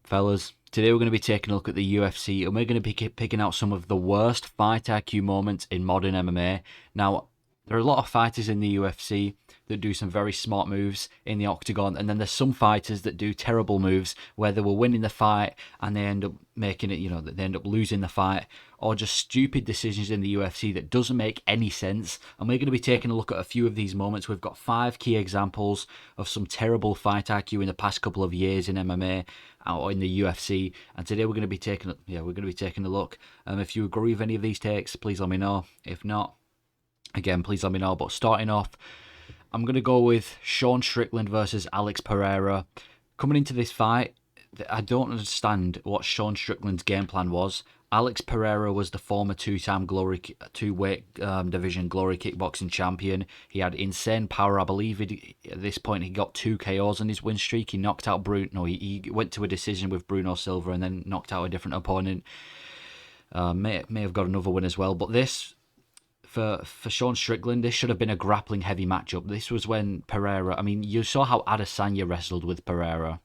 Fellas, today we're going to be taking a look at the UFC and we're going to be picking out some of the worst fight IQ moments in modern MMA. Now, there are a lot of fighters in the UFC that do some very smart moves in the octagon, and then there's some fighters that do terrible moves where they were winning the fight and they end up making it, they end up losing the fight, or just stupid decisions in the UFC that doesn't make any sense. And we're going to be taking a look at a few of these moments. We've got 5 key examples of some terrible fight IQ in the past couple of years in MMA or in the UFC, and today we're going to be taking a look. If you agree with any of these takes, please let me know. If not, again, please let me know. But starting off, I'm going to go with Sean Strickland versus Alex Pereira. Coming into this fight, I don't understand what Sean Strickland's game plan was. Alex Pereira was the former two-weight division glory kickboxing champion. He had insane power. I believe at this point he got 2 KOs on his win streak. He knocked out Bruno. He went to a decision with Bruno Silva and then knocked out a different opponent. May have got another win as well. But this, for Sean Strickland, this should have been a grappling heavy matchup. This was when Pereira, you saw how Adesanya wrestled with Pereira.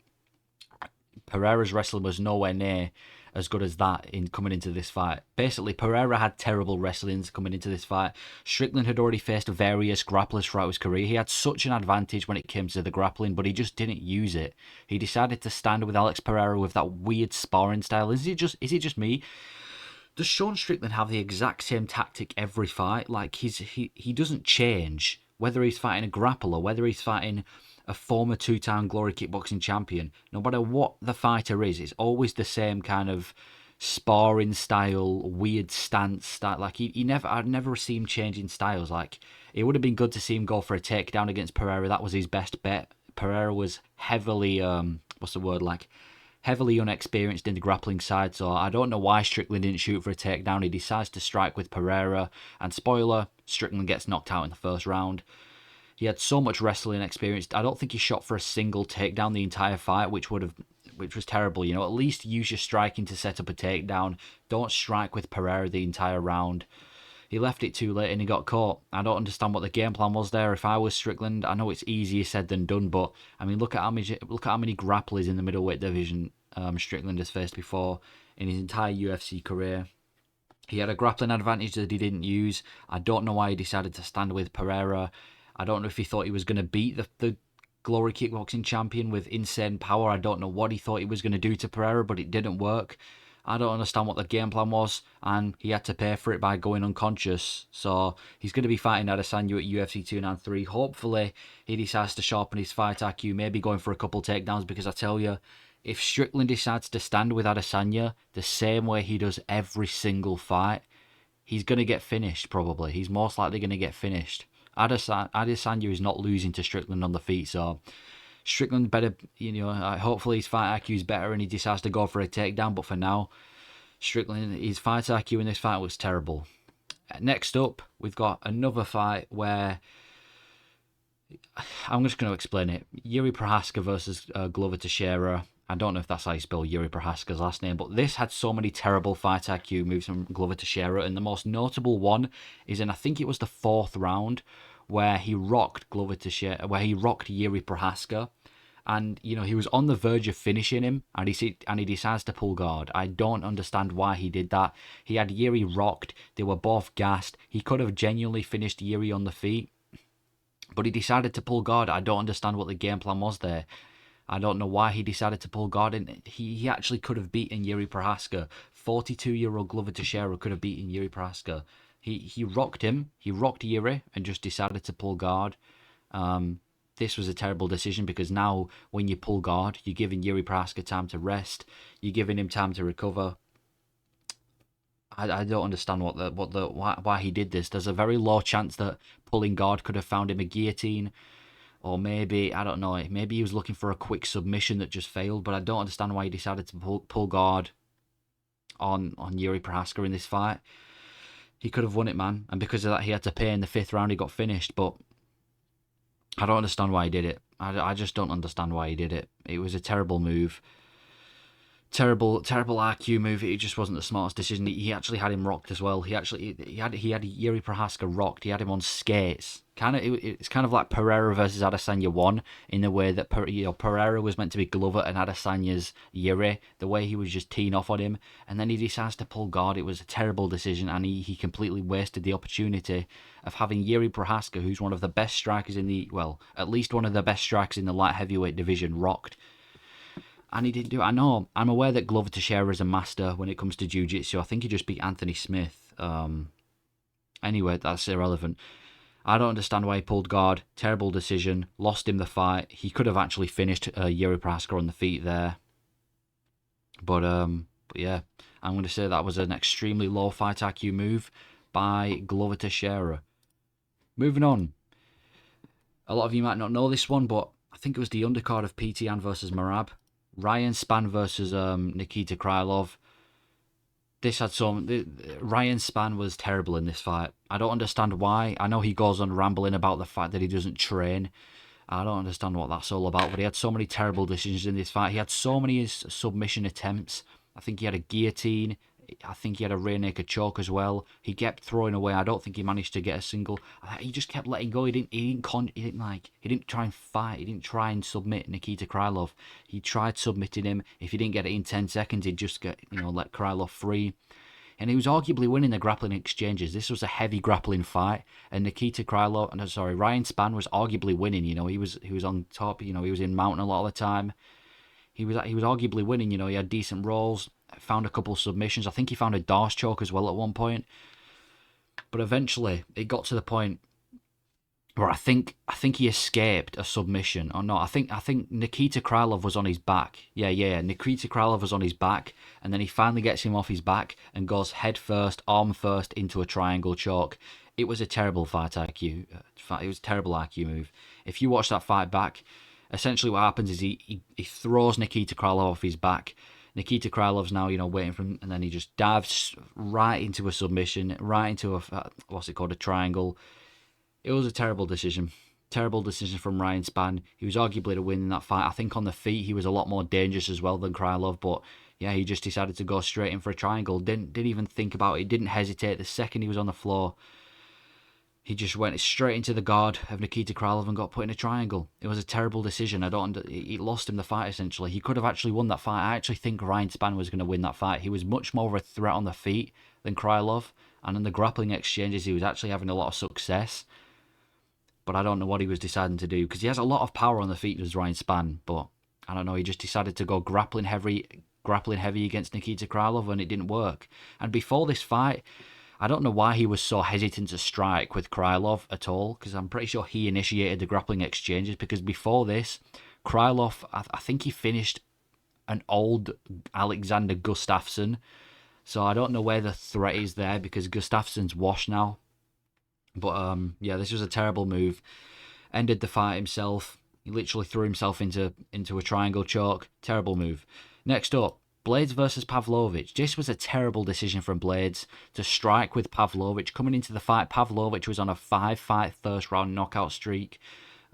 Pereira's wrestling was nowhere near as good as that in coming into this fight. Basically, Pereira had terrible wrestlings coming into this fight. Strickland had already faced various grapplers throughout his career. He had such an advantage when it came to the grappling, but he just didn't use it. He decided to stand with Alex Pereira with that weird sparring style. Is it just me? Does Sean Strickland have the exact same tactic every fight? Like, he doesn't change, whether he's fighting a grappler, whether he's fighting a former 2-time glory kickboxing champion. No matter what the fighter is, it's always the same kind of sparring style, weird stance style. Like, I'd never see him changing styles. Like, it would have been good to see him go for a takedown against Pereira. That was his best bet. Pereira was heavily, heavily unexperienced in the grappling side, so I don't know why Strickland didn't shoot for a takedown. He decides to strike with Pereira, and spoiler, Strickland gets knocked out in the first round. He had so much wrestling experience. I don't think he shot for a single takedown the entire fight, which was terrible. At least use your striking to set up a takedown. Don't strike with Pereira the entire round. He left it too late and he got caught. I don't understand what the game plan was there. If I was Strickland, I know it's easier said than done, but look at how many grapplers in the middleweight division Strickland has faced before in his entire UFC career. He had a grappling advantage that he didn't use. I don't know why he decided to stand with Pereira. I don't know if he thought he was going to beat the glory kickboxing champion with insane power. I don't know what he thought he was going to do to Pereira, but it didn't work. I don't understand what the game plan was, and he had to pay for it by going unconscious. So he's going to be fighting Adesanya at UFC 293. Hopefully, he decides to sharpen his fight IQ, maybe going for a couple takedowns, because I tell you, if Strickland decides to stand with Adesanya the same way he does every single fight, he's going to get finished, probably. He's most likely going to get finished. Adesanya is not losing to Strickland on the feet, so Strickland better, hopefully his fight IQ is better and he decides to go for a takedown, but for now, Strickland, his fight IQ in this fight was terrible. Next up, we've got another fight where, I'm just going to explain it. Yuri Prochaska versus Glover Teixeira. I don't know if that's how you spell Yuri Prochaska's last name, but this had so many terrible fight IQ moves from Glover Teixeira, and the most notable one is in, I think it was the 4th round, where he rocked Yuri Prochaska, and he was on the verge of finishing him, and he decides to pull guard. I don't understand why he did that. He had Yuri rocked. They were both gassed. He could have genuinely finished Yuri on the feet, but he decided to pull guard. I don't understand what the game plan was there. I don't know why he decided to pull guard, and he actually could have beaten Yuri Prochaska. 42-year-old Glover Teixeira could have beaten Yuri Prochaska. He rocked him. He rocked Yuri and just decided to pull guard. This was a terrible decision, because now when you pull guard, you're giving Yuri Prochaska time to rest. You're giving him time to recover. I don't understand why he did this. There's a very low chance that pulling guard could have found him a guillotine. Or maybe, I don't know, maybe he was looking for a quick submission that just failed, but I don't understand why he decided to pull guard on Yuri Prochaska in this fight. He could have won it, man, and because of that he had to pay in the 5th round. He got finished, but I don't understand why he did it. I just don't understand why he did it. It was a terrible move. Terrible, terrible IQ move. It just wasn't the smartest decision. He actually had him rocked as well. He had Yuri Prochaska rocked. He had him on skates. It's kind of like Peirera versus Adesanya 1 in the way that Peirera was meant to be Glover and Adesanya's Yuri. The way he was just teeing off on him, and then he decides to pull guard. It was a terrible decision, and he completely wasted the opportunity of having Yuri Prochaska, who's one of the best strikers at least one of the best strikers in the light heavyweight division, rocked. And he didn't do it. I know. I'm aware that Glover Teixeira is a master when it comes to jiu-jitsu. I think he just beat Anthony Smith. Anyway, that's irrelevant. I don't understand why he pulled guard. Terrible decision. Lost him the fight. He could have actually finished Yuri Prochaska on the feet there. But yeah, I'm going to say that was an extremely low fight IQ move by Glover Teixeira. Moving on. A lot of you might not know this one, but I think it was the undercard of PTN versus Merab. Ryan Spann versus Nikita Krylov. Ryan Spann was terrible in this fight. I don't understand why. I know he goes on rambling about the fact that he doesn't train. I don't understand what that's all about, but he had so many terrible decisions in this fight. He had so many submission attempts. I think he had a guillotine. I think he had a rear naked choke as well. He kept throwing away. I don't think he managed to get a single. He just kept letting go. He didn't try and fight. He didn't try and submit Nikita Krylov. He tried submitting him. If he didn't get it in 10 seconds, he'd just let Krylov free. And he was arguably winning the grappling exchanges. This was a heavy grappling fight, and Ryan Spann was arguably winning. He was on top. He was in mountain a lot of the time. He was arguably winning. He had decent rolls. Found a couple of submissions. I think he found a Darce choke as well at one point. But eventually, it got to the point where I think he escaped a submission. Or no, I think Nikita Krylov was on his back. Yeah. Nikita Krylov was on his back, and then he finally gets him off his back and goes head first, arm first into a triangle choke. It was a terrible fight IQ. It was a terrible IQ move. If you watch that fight back, essentially what happens is he throws Nikita Krylov off his back. Nikita Krylov's now, waiting for him, and then he just dives right into a submission, right into a triangle. It was a terrible decision. Terrible decision from Ryan Spann. He was arguably to win in that fight. I think on the feet he was a lot more dangerous as well than Krylov, but yeah, he just decided to go straight in for a triangle. Didn't even think about it. Didn't hesitate. The second he was on the floor, he just went straight into the guard of Nikita Krylov and got put in a triangle. It was a terrible decision. He lost him the fight, essentially. He could have actually won that fight. I actually think Ryan Spann was going to win that fight. He was much more of a threat on the feet than Krylov. And in the grappling exchanges, he was actually having a lot of success. But I don't know what he was deciding to do, because he has a lot of power on the feet as Ryan Spann. But I don't know, he just decided to go grappling heavy against Nikita Krylov, and it didn't work. And before this fight, I don't know why he was so hesitant to strike with Krylov at all, because I'm pretty sure he initiated the grappling exchanges, because before this, Krylov, I think he finished an old Alexander Gustafsson, so I don't know where the threat is there, because Gustafsson's washed now. But yeah, this was a terrible move. Ended the fight himself. He literally threw himself into a triangle choke. Terrible move. Next up, Blaydes versus Pavlovich. This was a terrible decision from Blaydes to strike with Pavlovich. Coming into the fight, Pavlovich was on a 5-fight first-round knockout streak.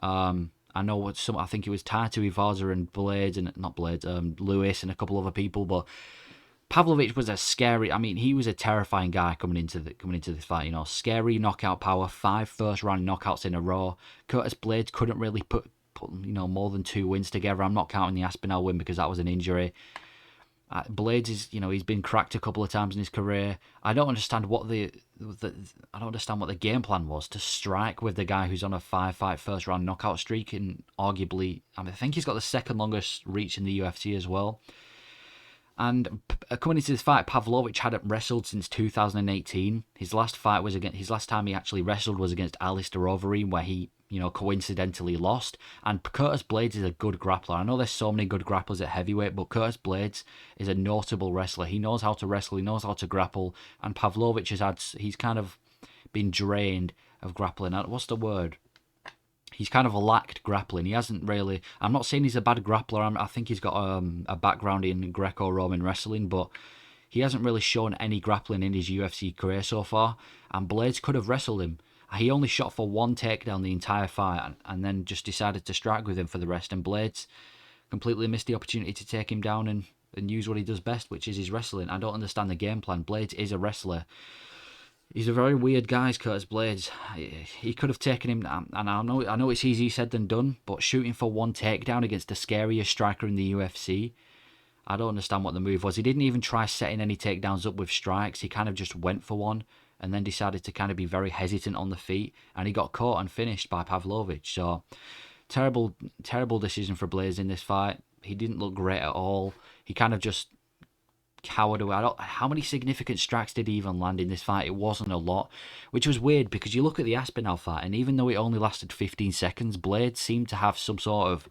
I think it was Tatu Ivaza and Lewis and a couple other people, but Pavlovich was he was a terrifying guy coming into this fight. Scary knockout power, 5 first-round knockouts in a row. Curtis Blaydes couldn't really put more than 2 wins together. I'm not counting the Aspinall win because that was an injury. Blaydes is, he's been cracked a couple of times in his career. I don't understand what the game plan was to strike with the guy who's on a 5-fight first round knockout streak, and arguably, I think he's got the second longest reach in the UFC as well. And coming into this fight, Pavlovich hadn't wrestled since 2018. His last time he actually wrestled was against Alistair Overeem, where he, coincidentally lost. And Curtis Blaydes is a good grappler. I know there's so many good grapplers at heavyweight, but Curtis Blaydes is a notable wrestler. He knows how to wrestle, he knows how to grapple, and Pavlovich he's kind of been drained of grappling. What's the word? He's kind of lacked grappling. He hasn't really... I'm not saying he's a bad grappler. I think he's got a background in Greco-Roman wrestling, but he hasn't really shown any grappling in his UFC career so far, and Blaydes could have wrestled him. He only shot for 1 takedown the entire fight, and then just decided to strike with him for the rest, and Blaydes completely missed the opportunity to take him down and and use what he does best, which is his wrestling. I don't understand the game plan. Blaydes is a wrestler. He's a very weird guy, Curtis Blaydes. He could have taken him, and I know it's easier said than done, but shooting for one takedown against the scariest striker in the UFC, I don't understand what the move was. He didn't even try setting any takedowns up with strikes. He kind of just went for one and then decided to kind of be very hesitant on the feet, and he got caught and finished by Pavlovich. So, terrible decision for Blaydes in this fight. He didn't look great at all. He kind of just cowered away. How many significant strikes did he even land in this fight? It wasn't a lot, which was weird because you look at the Aspinall fight, and even though it only lasted 15 seconds, Blaydes seemed to have some sort of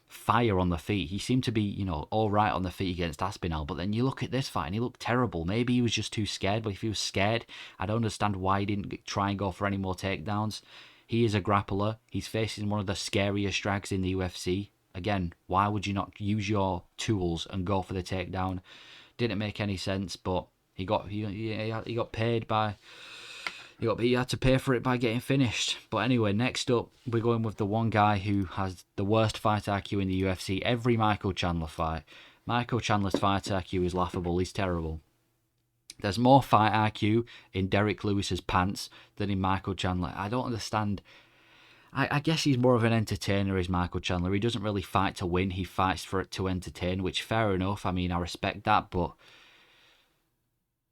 fire on the feet. He seemed to be, all right on the feet against Aspinall, but then you look at this fight and he looked terrible. Maybe he was just too scared, but if he was scared, I don't understand why he didn't try and go for any more takedowns. He is a grappler. He's facing one of the scariest strikes in the UFC. Again, why would you not use your tools and go for the takedown? Didn't make any sense, but he got paid by. He had to pay for it by getting finished. But anyway, next up, we're going with the one guy who has the worst fight IQ in the UFC. Every Micheal Chandler fight. Micheal Chandler's fight IQ is laughable. He's terrible. There's more fight IQ in Derek Lewis's pants than in Micheal Chandler. I don't understand. I guess he's more of an entertainer, is Micheal Chandler. He doesn't really fight to win. He fights for it to entertain, which fair enough. I mean, I respect that, but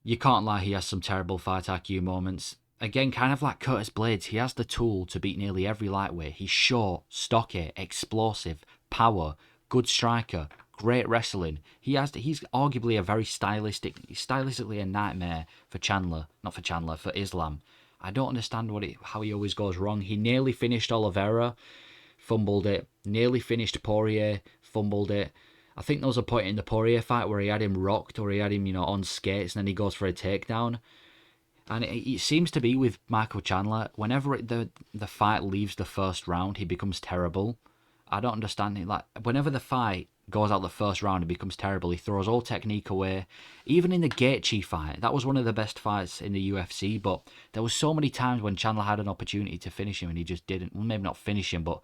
you can't lie, he has some terrible fight IQ moments. Again, kind of like Curtis Blaydes, he has the tool to beat nearly every lightweight. He's short, stocky, explosive, power, good striker, great wrestling. He's arguably a very stylistically a nightmare for Chandler. Not for Chandler, for Islam. I don't understand how he always goes wrong. He nearly finished Oliveira, fumbled it. Nearly finished Poirier, fumbled it. I think there was a point in the Poirier fight where he had him rocked or he had him, on skates, and then he goes for a takedown. And it seems to be with Micheal Chandler, whenever the fight leaves the first round, he becomes terrible. I don't understand it. Like, whenever the fight goes out the first round, he becomes terrible. He throws all technique away. Even in the Gaethje fight, that was one of the best fights in the UFC, but there was so many times when Chandler had an opportunity to finish him and he just didn't. Well, maybe not finish him, but,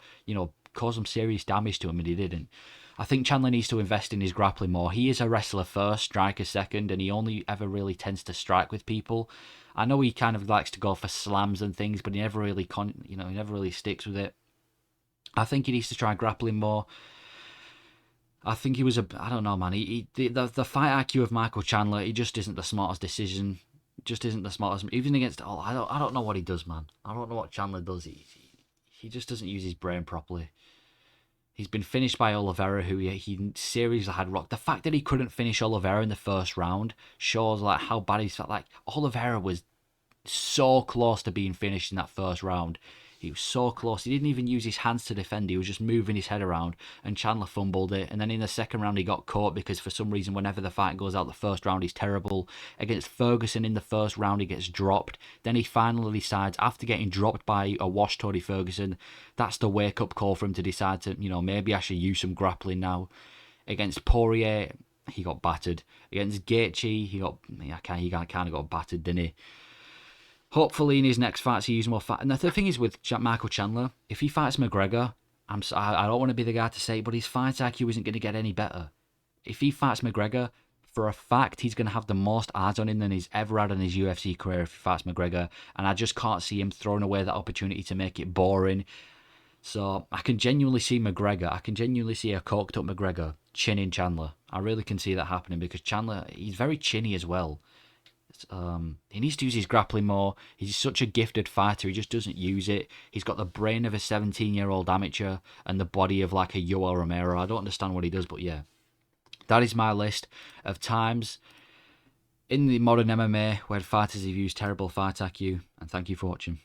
cause some serious damage to him, and he didn't. I think Chandler needs to invest in his grappling more. He is a wrestler first, striker second, and he only ever really tends to strike with people. I know he kind of likes to go for slams and things, but he never really he never really sticks with it. I think he needs to try grappling more. I think he was I don't know, man. The fight IQ of Micheal Chandler, he just isn't the smartest decision. Just isn't the smartest. Even against, I don't know what he does, man. I don't know what Chandler does. He just doesn't use his brain properly. He's been finished by Oliveira, who he seriously had rocked. The fact that he couldn't finish Oliveira in the first round shows like how bad he's felt. Like, Oliveira was so close to being finished in that first round. He was so close. He didn't even use his hands to defend. He was just moving his head around, and Chandler fumbled it. And then in the second round, he got caught because for some reason, whenever the fight goes out the first round, he's terrible. Against Ferguson in the first round, he gets dropped. Then he finally decides, after getting dropped by a washed Tony Ferguson, that's the wake-up call for him to decide to, maybe I should use some grappling now. Against Poirier, he got battered. Against Gaethje, he kind of got battered, didn't he? Hopefully in his next fights he uses more fight. And the thing is with Micheal Chandler, if he fights McGregor, I don't want to be the guy to say it, but his fight IQ isn't going to get any better. If he fights McGregor, for a fact he's going to have the most odds on him than he's ever had in his UFC career if he fights McGregor. And I just can't see him throwing away that opportunity to make it boring. So I can genuinely see McGregor. I can genuinely see a coked up McGregor chinning Chandler. I really can see that happening because Chandler, he's very chinny as well. He needs to use his grappling more. He's such a gifted fighter. He just doesn't use it. He's got the brain of a 17-year-old amateur and the body of like a Yoel Romero. I don't understand what he does, but yeah. That is my list of times in the modern MMA where fighters have used terrible fight IQ. And thank you for watching.